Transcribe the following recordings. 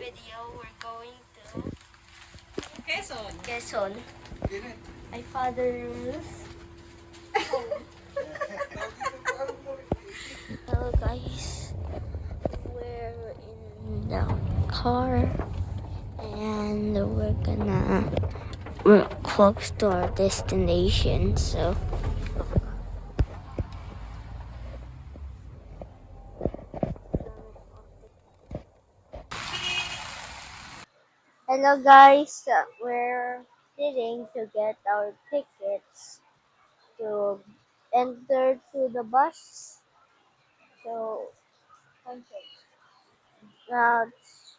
video, we're going to Quezon. Quezon. My father's home. Hello guys, we're in the car and we're close to our destination, so hello guys, we're sitting to get our tickets to enter to the bus. So now it's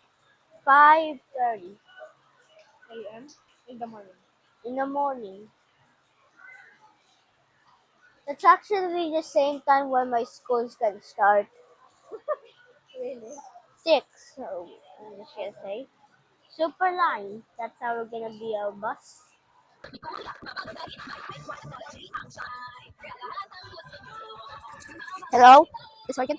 5:30 AM in the morning. in the morning. It's actually the same time when my school's gonna start. Really? 6, so I'm just gonna say. Super line, that's how we're gonna be our bus. Hello, it's working.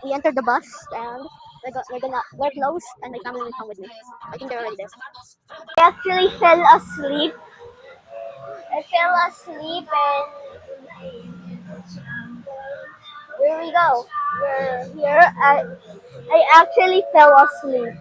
We entered the bus and we're close and my family will come with me. I think they're already there. I actually fell asleep. I fell asleep and here we go. We're here. I actually fell asleep.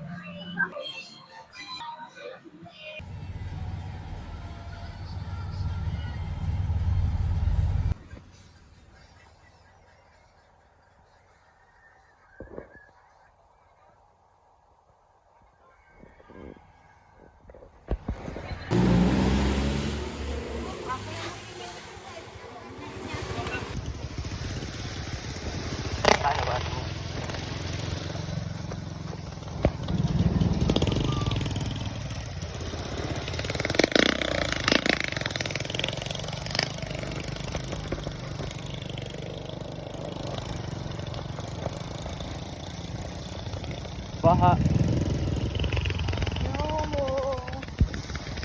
Baha. No.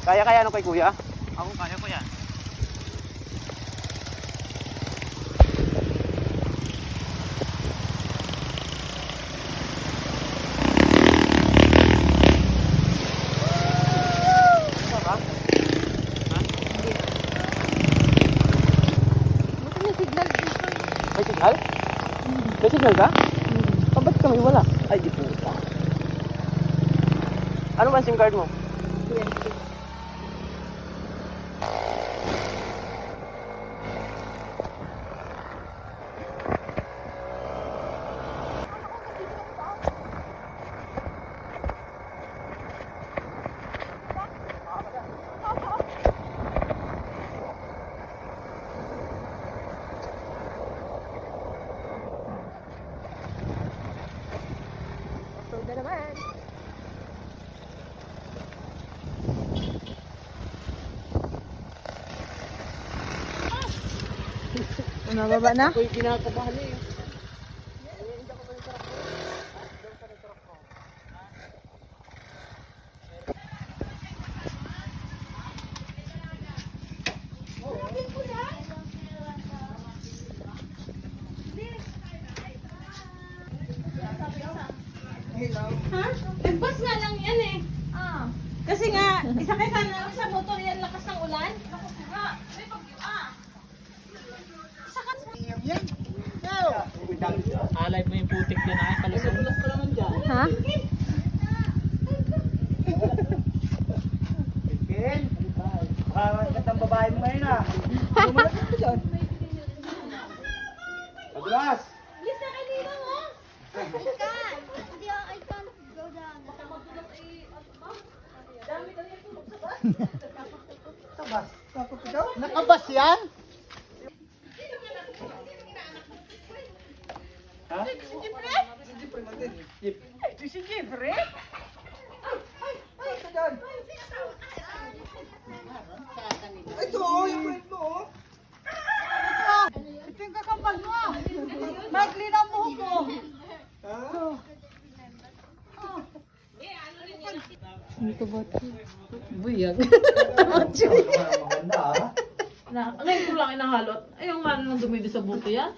Kaya ano kay kuya? Ako kaya ko yan. May signal dito. May signal? May signal ka? Ba't kami wala? Ay, di po. Ano ba SIM card mo? 20. Upload na naman. Nababa na? Ako'y kinakabahan eh. Ha? Bus nga lang yan eh. Kasi nga, isakay sana lang sa motor yan, lakas ng ulan. Lakas nga. May bagyo Alay mo yung putik dyan ay kalusong. Ha? Ken, baka ang babae mo ngayon ah. Lumalat mo dyan. Padulas! Bilis na kayo dito mo. Nakabas yan? Ha? Si Jeffrey? Ito, yung friend mo oh. Ito yung kakapal mo. Magli na mo ko. Ito ba ito? Buyag. Maganda ah. Ngayon ko lang inahalot. Ayun nga nang dumidi sa buto yan.